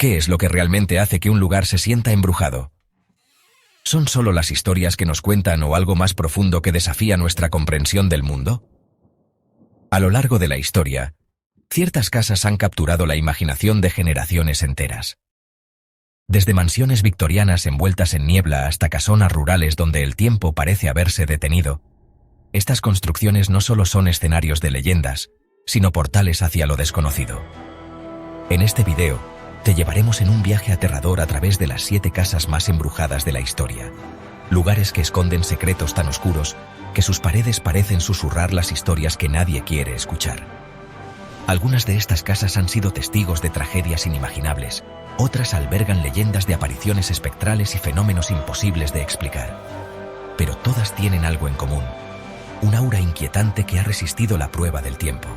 ¿Qué es lo que realmente hace que un lugar se sienta embrujado? ¿Son solo las historias que nos cuentan o algo más profundo que desafía nuestra comprensión del mundo? A lo largo de la historia, ciertas casas han capturado la imaginación de generaciones enteras. Desde mansiones victorianas envueltas en niebla hasta casonas rurales donde el tiempo parece haberse detenido, estas construcciones no solo son escenarios de leyendas, sino portales hacia lo desconocido. En este video, te llevaremos en un viaje aterrador a través de las 7 casas más embrujadas de la historia. Lugares que esconden secretos tan oscuros que sus paredes parecen susurrar las historias que nadie quiere escuchar. Algunas de estas casas han sido testigos de tragedias inimaginables, otras albergan leyendas de apariciones espectrales y fenómenos imposibles de explicar. Pero todas tienen algo en común, un aura inquietante que ha resistido la prueba del tiempo.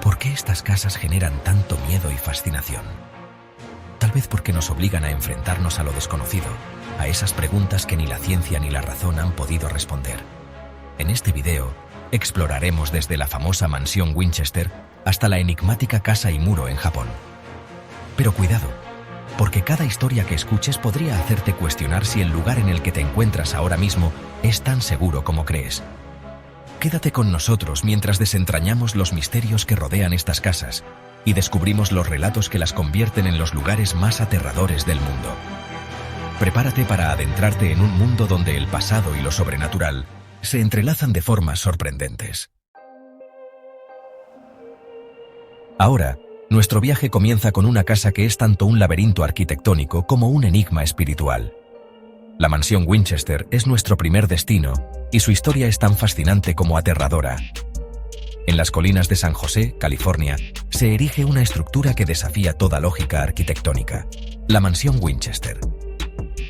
¿Por qué estas casas generan tanto miedo y fascinación? Tal vez porque nos obligan a enfrentarnos a lo desconocido, a esas preguntas que ni la ciencia ni la razón han podido responder. En este video, exploraremos desde la famosa mansión Winchester hasta la enigmática casa Imuro en Japón. Pero cuidado, porque cada historia que escuches podría hacerte cuestionar si el lugar en el que te encuentras ahora mismo es tan seguro como crees. Quédate con nosotros mientras desentrañamos los misterios que rodean estas casas y descubrimos los relatos que las convierten en los lugares más aterradores del mundo. Prepárate para adentrarte en un mundo donde el pasado y lo sobrenatural se entrelazan de formas sorprendentes. Ahora, nuestro viaje comienza con una casa que es tanto un laberinto arquitectónico como un enigma espiritual. La mansión Winchester es nuestro primer destino y su historia es tan fascinante como aterradora. En las colinas de San José, California, se erige una estructura que desafía toda lógica arquitectónica, la mansión Winchester.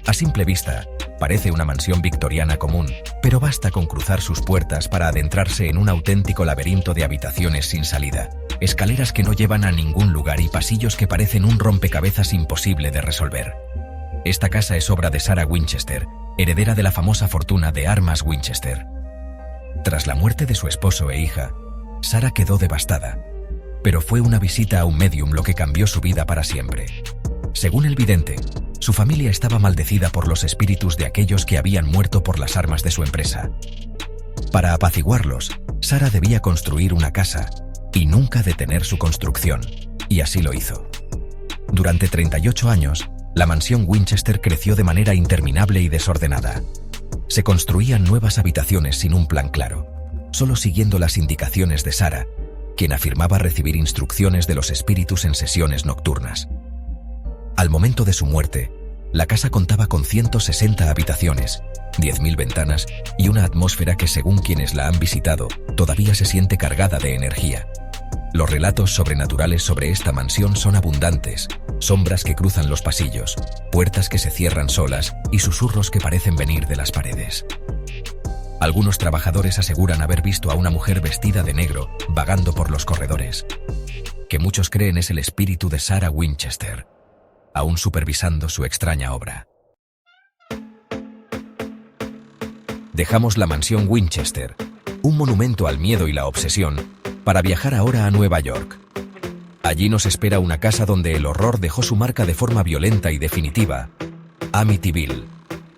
A simple vista, parece una mansión victoriana común, pero basta con cruzar sus puertas para adentrarse en un auténtico laberinto de habitaciones sin salida, escaleras que no llevan a ningún lugar y pasillos que parecen un rompecabezas imposible de resolver. Esta casa es obra de Sarah Winchester, heredera de la famosa fortuna de armas Winchester. Tras la muerte de su esposo e hija, Sarah quedó devastada, pero fue una visita a un médium lo que cambió su vida para siempre. Según el vidente, su familia estaba maldecida por los espíritus de aquellos que habían muerto por las armas de su empresa. Para apaciguarlos, Sarah debía construir una casa y nunca detener su construcción, y así lo hizo. Durante 38 años, la mansión Winchester creció de manera interminable y desordenada. Se construían nuevas habitaciones sin un plan claro, solo siguiendo las indicaciones de Sarah, quien afirmaba recibir instrucciones de los espíritus en sesiones nocturnas. Al momento de su muerte, la casa contaba con 160 habitaciones, 10.000 ventanas y una atmósfera que, según quienes la han visitado, todavía se siente cargada de energía. Los relatos sobrenaturales sobre esta mansión son abundantes: sombras que cruzan los pasillos, puertas que se cierran solas y susurros que parecen venir de las paredes. Algunos trabajadores aseguran haber visto a una mujer vestida de negro vagando por los corredores, que muchos creen es el espíritu de Sarah Winchester, aún supervisando su extraña obra. Dejamos la mansión Winchester, un monumento al miedo y la obsesión, para viajar ahora a Nueva York. Allí nos espera una casa donde el horror dejó su marca de forma violenta y definitiva: Amityville,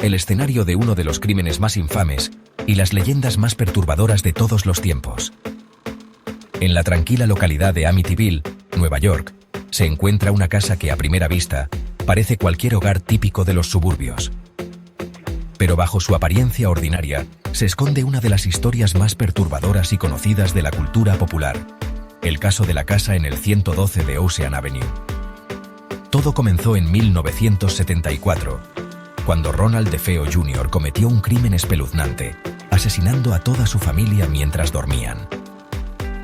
el escenario de uno de los crímenes más infames y las leyendas más perturbadoras de todos los tiempos. En la tranquila localidad de Amityville, Nueva York, se encuentra una casa que a primera vista parece cualquier hogar típico de los suburbios. Pero bajo su apariencia ordinaria se esconde una de las historias más perturbadoras y conocidas de la cultura popular: el caso de la casa en el 112 de Ocean Avenue. Todo comenzó en 1974, cuando Ronald DeFeo Jr. cometió un crimen espeluznante, asesinando a toda su familia mientras dormían.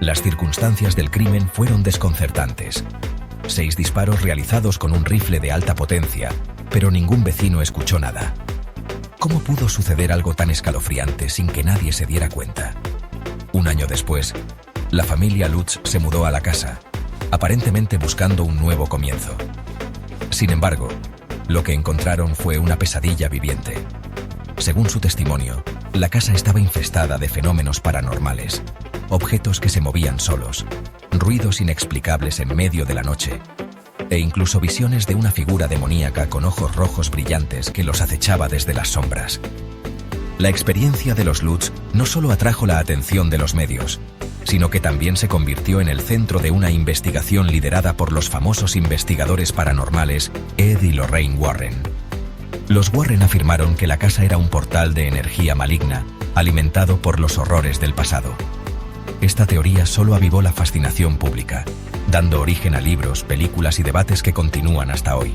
Las circunstancias del crimen fueron desconcertantes. 6 disparos realizados con un rifle de alta potencia, pero ningún vecino escuchó nada. ¿Cómo pudo suceder algo tan escalofriante sin que nadie se diera cuenta? Un año después, la familia Lutz se mudó a la casa, aparentemente buscando un nuevo comienzo. Sin embargo, lo que encontraron fue una pesadilla viviente. Según su testimonio, la casa estaba infestada de fenómenos paranormales, objetos que se movían solos, ruidos inexplicables en medio de la noche, e incluso visiones de una figura demoníaca con ojos rojos brillantes que los acechaba desde las sombras. La experiencia de los Lutz no solo atrajo la atención de los medios, sino que también se convirtió en el centro de una investigación liderada por los famosos investigadores paranormales Ed y Lorraine Warren. Los Warren afirmaron que la casa era un portal de energía maligna, alimentado por los horrores del pasado. Esta teoría solo avivó la fascinación pública, dando origen a libros, películas y debates que continúan hasta hoy.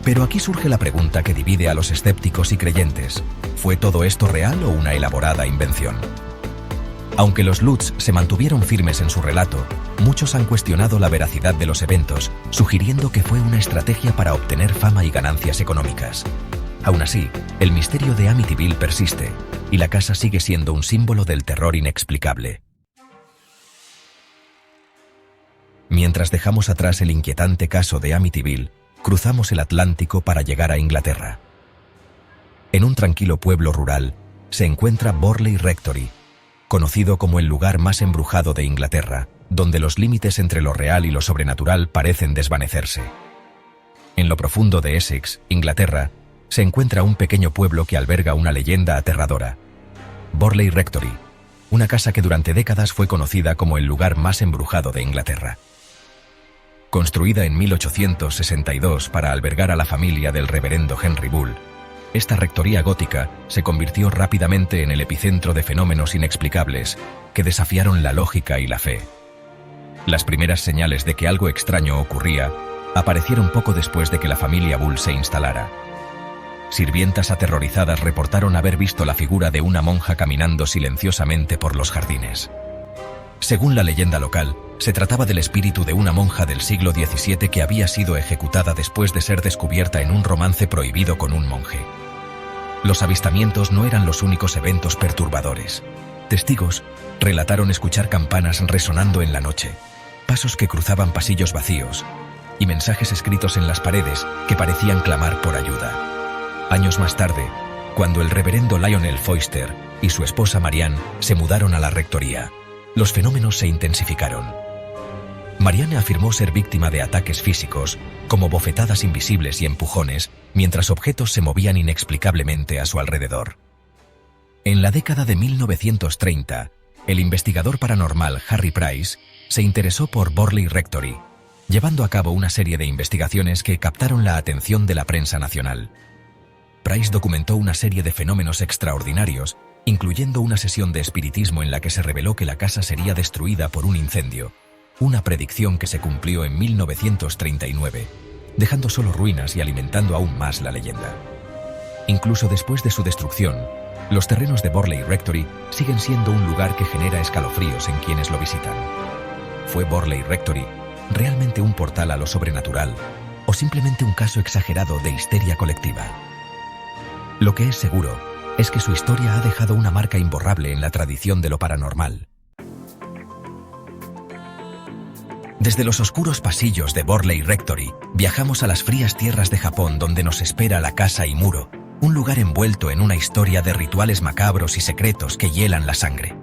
Pero aquí surge la pregunta que divide a los escépticos y creyentes: ¿fue todo esto real o una elaborada invención? Aunque los Lutz se mantuvieron firmes en su relato, muchos han cuestionado la veracidad de los eventos, sugiriendo que fue una estrategia para obtener fama y ganancias económicas. Aún así, el misterio de Amityville persiste, y la casa sigue siendo un símbolo del terror inexplicable. Mientras dejamos atrás el inquietante caso de Amityville, cruzamos el Atlántico para llegar a Inglaterra. En un tranquilo pueblo rural, se encuentra Borley Rectory, conocido como el lugar más embrujado de Inglaterra, donde los límites entre lo real y lo sobrenatural parecen desvanecerse. En lo profundo de Essex, Inglaterra, se encuentra un pequeño pueblo que alberga una leyenda aterradora: Borley Rectory, una casa que durante décadas fue conocida como el lugar más embrujado de Inglaterra. Construida en 1862 para albergar a la familia del reverendo Henry Bull, esta rectoría gótica se convirtió rápidamente en el epicentro de fenómenos inexplicables que desafiaron la lógica y la fe. Las primeras señales de que algo extraño ocurría aparecieron poco después de que la familia Bull se instalara. Sirvientas aterrorizadas reportaron haber visto la figura de una monja caminando silenciosamente por los jardines. Según la leyenda local, se trataba del espíritu de una monja del siglo XVII que había sido ejecutada después de ser descubierta en un romance prohibido con un monje. Los avistamientos no eran los únicos eventos perturbadores. Testigos relataron escuchar campanas resonando en la noche, pasos que cruzaban pasillos vacíos y mensajes escritos en las paredes que parecían clamar por ayuda. Años más tarde, cuando el reverendo Lionel Foyster y su esposa Marianne se mudaron a la rectoría, los fenómenos se intensificaron. Marianne afirmó ser víctima de ataques físicos, como bofetadas invisibles y empujones, mientras objetos se movían inexplicablemente a su alrededor. En la década de 1930, el investigador paranormal Harry Price se interesó por Borley Rectory, llevando a cabo una serie de investigaciones que captaron la atención de la prensa nacional. Price documentó una serie de fenómenos extraordinarios, incluyendo una sesión de espiritismo en la que se reveló que la casa sería destruida por un incendio, una predicción que se cumplió en 1939, dejando solo ruinas y alimentando aún más la leyenda. Incluso después de su destrucción, los terrenos de Borley Rectory siguen siendo un lugar que genera escalofríos en quienes lo visitan. ¿Fue Borley Rectory realmente un portal a lo sobrenatural o simplemente un caso exagerado de histeria colectiva? Lo que es seguro es que su historia ha dejado una marca imborrable en la tradición de lo paranormal. Desde los oscuros pasillos de Borley Rectory, viajamos a las frías tierras de Japón, donde nos espera la Casa Imuro, un lugar envuelto en una historia de rituales macabros y secretos que hielan la sangre.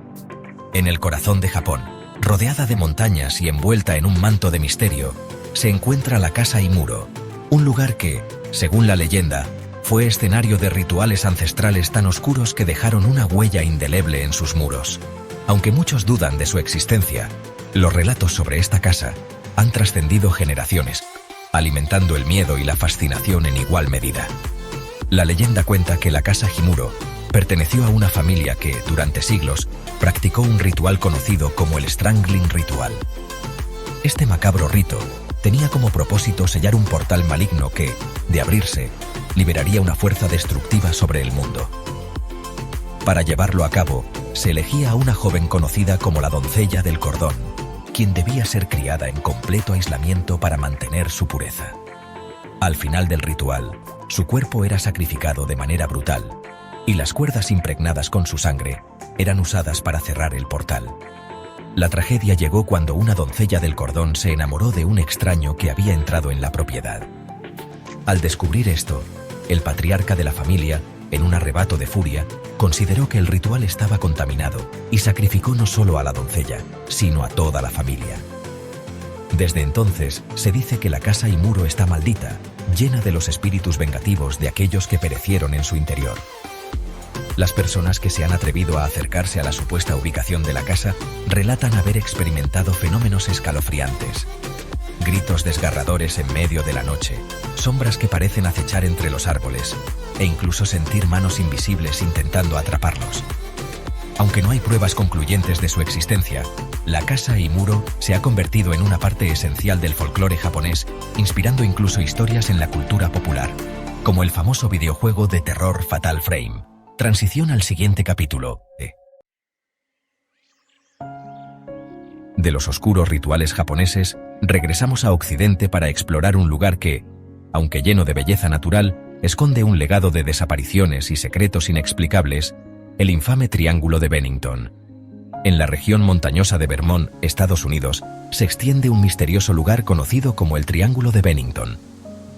En el corazón de Japón, rodeada de montañas y envuelta en un manto de misterio, se encuentra la Casa Imuro, un lugar que, según la leyenda, fue escenario de rituales ancestrales tan oscuros que dejaron una huella indeleble en sus muros. Aunque muchos dudan de su existencia, los relatos sobre esta casa han trascendido generaciones, alimentando el miedo y la fascinación en igual medida. La leyenda cuenta que la Casa Himuro perteneció a una familia que, durante siglos, practicó un ritual conocido como el Strangling Ritual. Este macabro rito tenía como propósito sellar un portal maligno que, de abrirse, liberaría una fuerza destructiva sobre el mundo. Para llevarlo a cabo, se elegía a una joven conocida como la Doncella del Cordón, quien debía ser criada en completo aislamiento para mantener su pureza. Al final del ritual, su cuerpo era sacrificado de manera brutal, y las cuerdas impregnadas con su sangre eran usadas para cerrar el portal. La tragedia llegó cuando una doncella del cordón se enamoró de un extraño que había entrado en la propiedad. Al descubrir esto, el patriarca de la familia, en un arrebato de furia, consideró que el ritual estaba contaminado y sacrificó no solo a la doncella, sino a toda la familia. Desde entonces, se dice que la casa Imuro está maldita, llena de los espíritus vengativos de aquellos que perecieron en su interior. Las personas que se han atrevido a acercarse a la supuesta ubicación de la casa relatan haber experimentado fenómenos escalofriantes. Gritos desgarradores en medio de la noche, sombras que parecen acechar entre los árboles, e incluso sentir manos invisibles intentando atraparlos. Aunque no hay pruebas concluyentes de su existencia, la casa Imuro se ha convertido en una parte esencial del folclore japonés, inspirando incluso historias en la cultura popular, como el famoso videojuego de terror Fatal Frame. Transición al siguiente capítulo. De los oscuros rituales japoneses, regresamos a Occidente para explorar un lugar que, aunque lleno de belleza natural, esconde un legado de desapariciones y secretos inexplicables: el infame Triángulo de Bennington. En la región montañosa de Vermont, Estados Unidos, se extiende un misterioso lugar conocido como el Triángulo de Bennington.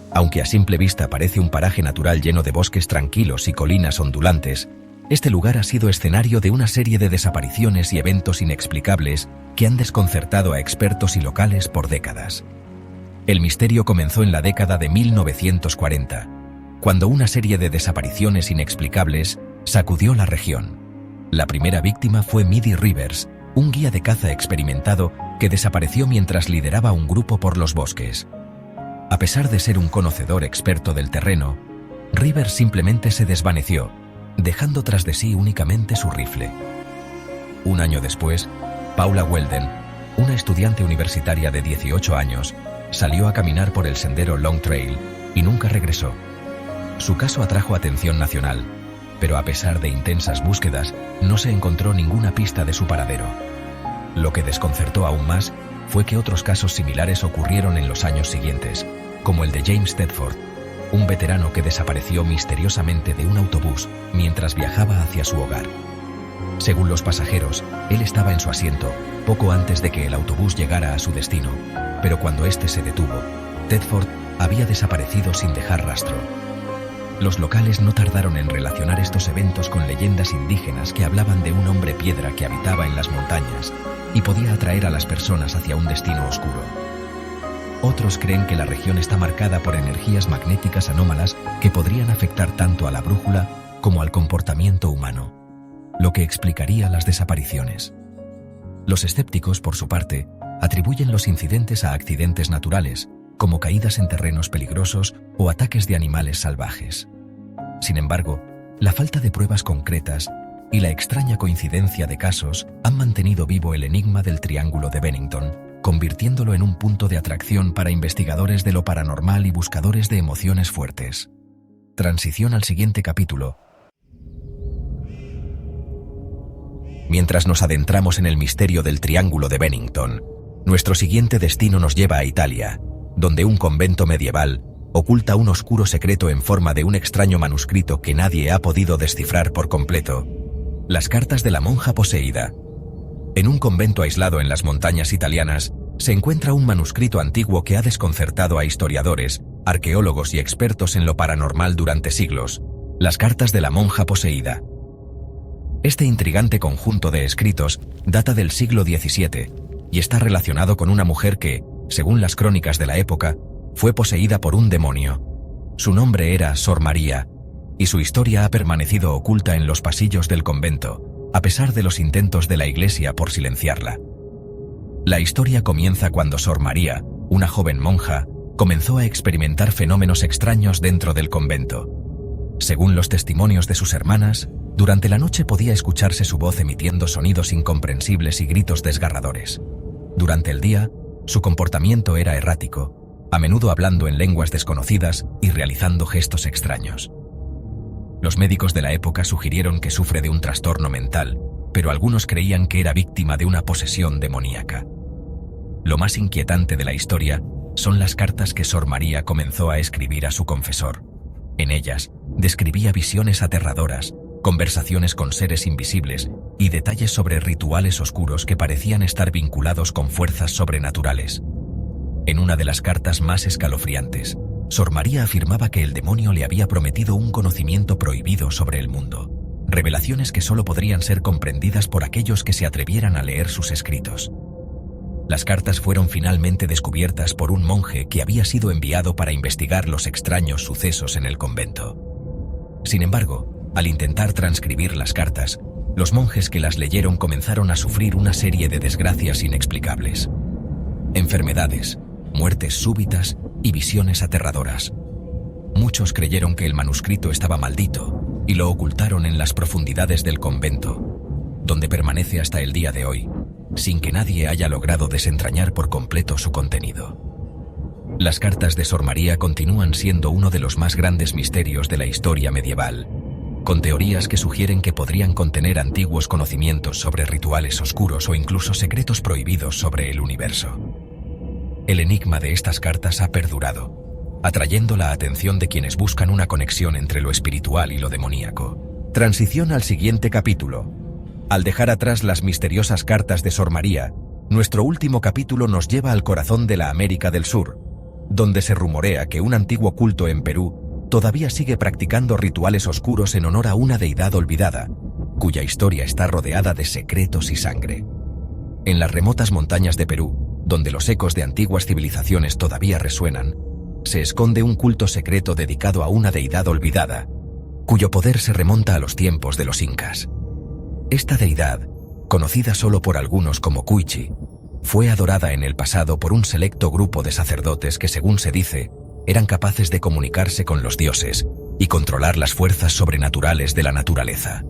Aunque a simple vista parece un paraje natural lleno de bosques tranquilos y colinas ondulantes, este lugar ha sido escenario de una serie de desapariciones y eventos inexplicables que han desconcertado a expertos y locales por décadas. El misterio comenzó en la década de 1940, cuando una serie de desapariciones inexplicables sacudió la región. La primera víctima fue Midi Rivers, un guía de caza experimentado que desapareció mientras lideraba un grupo por los bosques. A pesar de ser un conocedor experto del terreno, Rivers simplemente se desvaneció, dejando tras de sí únicamente su rifle. Un año después, Paula Weldon, una estudiante universitaria de 18 años, salió a caminar por el sendero Long Trail y nunca regresó. Su caso atrajo atención nacional, pero a pesar de intensas búsquedas, no se encontró ninguna pista de su paradero. Lo que desconcertó aún más fue que otros casos similares ocurrieron en los años siguientes, como el de James Tedford, un veterano que desapareció misteriosamente de un autobús mientras viajaba hacia su hogar. Según los pasajeros, él estaba en su asiento poco antes de que el autobús llegara a su destino, pero cuando éste se detuvo, Tedford había desaparecido sin dejar rastro. Los locales no tardaron en relacionar estos eventos con leyendas indígenas que hablaban de un hombre piedra que habitaba en las montañas y podía atraer a las personas hacia un destino oscuro. Otros creen que la región está marcada por energías magnéticas anómalas que podrían afectar tanto a la brújula como al comportamiento humano, lo que explicaría las desapariciones. Los escépticos, por su parte, atribuyen los incidentes a accidentes naturales, como caídas en terrenos peligrosos o ataques de animales salvajes. Sin embargo, la falta de pruebas concretas y la extraña coincidencia de casos han mantenido vivo el enigma del Triángulo de Bennington, convirtiéndolo en un punto de atracción para investigadores de lo paranormal y buscadores de emociones fuertes. Transición al siguiente capítulo. Mientras nos adentramos en el misterio del Triángulo de Bennington, nuestro siguiente destino nos lleva a Italia, donde un convento medieval oculta un oscuro secreto en forma de un extraño manuscrito que nadie ha podido descifrar por completo: las cartas de la monja poseída. En un convento aislado en las montañas italianas, se encuentra un manuscrito antiguo que ha desconcertado a historiadores, arqueólogos y expertos en lo paranormal durante siglos: las cartas de la monja poseída. Este intrigante conjunto de escritos data del siglo XVII y está relacionado con una mujer que, según las crónicas de la época, fue poseída por un demonio. Su nombre era Sor María, y su historia ha permanecido oculta en los pasillos del convento, a pesar de los intentos de la Iglesia por silenciarla. La historia comienza cuando Sor María, una joven monja, comenzó a experimentar fenómenos extraños dentro del convento. Según los testimonios de sus hermanas, durante la noche podía escucharse su voz emitiendo sonidos incomprensibles y gritos desgarradores. Durante el día, su comportamiento era errático, a menudo hablando en lenguas desconocidas y realizando gestos extraños. Los médicos de la época sugirieron que sufre de un trastorno mental, pero algunos creían que era víctima de una posesión demoníaca. Lo más inquietante de la historia son las cartas que Sor María comenzó a escribir a su confesor. En ellas, describía visiones aterradoras, conversaciones con seres invisibles y detalles sobre rituales oscuros que parecían estar vinculados con fuerzas sobrenaturales. En una de las cartas más escalofriantes, Sor María afirmaba que el demonio le había prometido un conocimiento prohibido sobre el mundo, revelaciones que solo podrían ser comprendidas por aquellos que se atrevieran a leer sus escritos. Las cartas fueron finalmente descubiertas por un monje que había sido enviado para investigar los extraños sucesos en el convento. Sin embargo, al intentar transcribir las cartas, los monjes que las leyeron comenzaron a sufrir una serie de desgracias inexplicables. Enfermedades, muertes súbitas y visiones aterradoras. Muchos creyeron que el manuscrito estaba maldito y lo ocultaron en las profundidades del convento, donde permanece hasta el día de hoy, sin que nadie haya logrado desentrañar por completo su contenido. Las cartas de Sor María continúan siendo uno de los más grandes misterios de la historia medieval, con teorías que sugieren que podrían contener antiguos conocimientos sobre rituales oscuros o incluso secretos prohibidos sobre el universo. El enigma de estas cartas ha perdurado, atrayendo la atención de quienes buscan una conexión entre lo espiritual y lo demoníaco. Transición al siguiente capítulo. Al dejar atrás las misteriosas cartas de Sor María, nuestro último capítulo nos lleva al corazón de la América del Sur, donde se rumorea que un antiguo culto en Perú todavía sigue practicando rituales oscuros en honor a una deidad olvidada, cuya historia está rodeada de secretos y sangre. En las remotas montañas de Perú, donde los ecos de antiguas civilizaciones todavía resuenan, se esconde un culto secreto dedicado a una deidad olvidada, cuyo poder se remonta a los tiempos de los incas. Esta deidad, conocida solo por algunos como Cuichi, fue adorada en el pasado por un selecto grupo de sacerdotes que, según se dice, eran capaces de comunicarse con los dioses y controlar las fuerzas sobrenaturales de la naturaleza.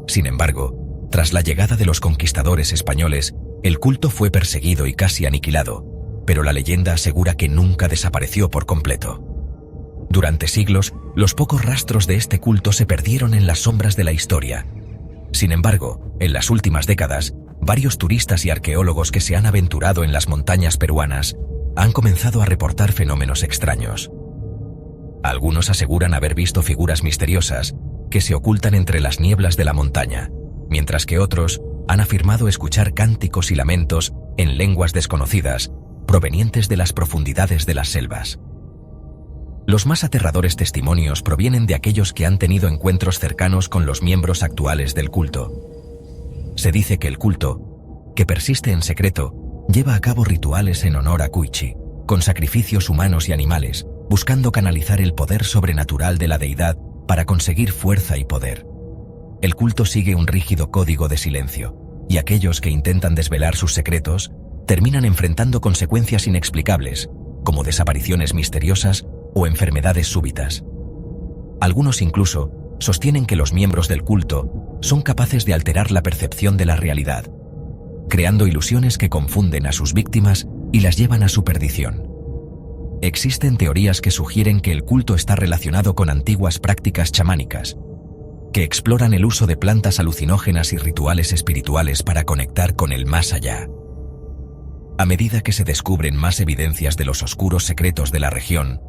Sin embargo, tras la llegada de los conquistadores españoles, el culto fue perseguido y casi aniquilado, pero la leyenda asegura que nunca desapareció por completo. Durante siglos, los pocos rastros de este culto se perdieron en las sombras de la historia. Sin embargo, en las últimas décadas, varios turistas y arqueólogos que se han aventurado en las montañas peruanas han comenzado a reportar fenómenos extraños. Algunos aseguran haber visto figuras misteriosas que se ocultan entre las nieblas de la montaña, mientras que otros han afirmado escuchar cánticos y lamentos en lenguas desconocidas provenientes de las profundidades de las selvas. Los más aterradores testimonios provienen de aquellos que han tenido encuentros cercanos con los miembros actuales del culto. Se dice que el culto, que persiste en secreto, lleva a cabo rituales en honor a Cuichi, con sacrificios humanos y animales, buscando canalizar el poder sobrenatural de la deidad para conseguir fuerza y poder. El culto sigue un rígido código de silencio, y aquellos que intentan desvelar sus secretos terminan enfrentando consecuencias inexplicables, como desapariciones misteriosas o enfermedades súbitas. Algunos incluso sostienen que los miembros del culto son capaces de alterar la percepción de la realidad, creando ilusiones que confunden a sus víctimas y las llevan a su perdición. Existen teorías que sugieren que el culto está relacionado con antiguas prácticas chamánicas, que exploran el uso de plantas alucinógenas y rituales espirituales para conectar con el más allá. A medida que se descubren más evidencias de los oscuros secretos de la región,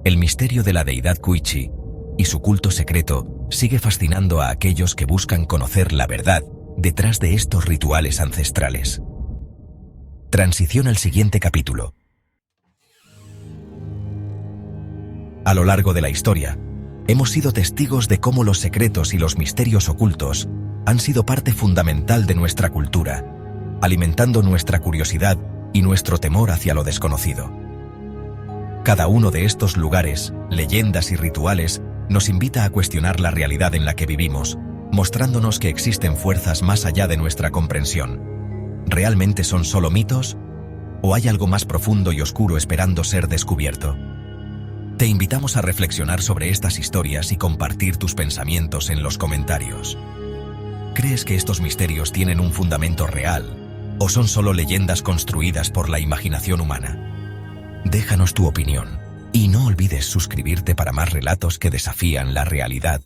el misterio de la deidad Cuichi y su culto secreto sigue fascinando a aquellos que buscan conocer la verdad detrás de estos rituales ancestrales. Transición al siguiente capítulo. A lo largo de la historia, hemos sido testigos de cómo los secretos y los misterios ocultos han sido parte fundamental de nuestra cultura, alimentando nuestra curiosidad y nuestro temor hacia lo desconocido. Cada uno de estos lugares, leyendas y rituales nos invita a cuestionar la realidad en la que vivimos, mostrándonos que existen fuerzas más allá de nuestra comprensión. ¿Realmente son solo mitos? ¿O hay algo más profundo y oscuro esperando ser descubierto? Te invitamos a reflexionar sobre estas historias y compartir tus pensamientos en los comentarios. ¿Crees que estos misterios tienen un fundamento real o son solo leyendas construidas por la imaginación humana? Déjanos tu opinión y no olvides suscribirte para más relatos que desafían la realidad.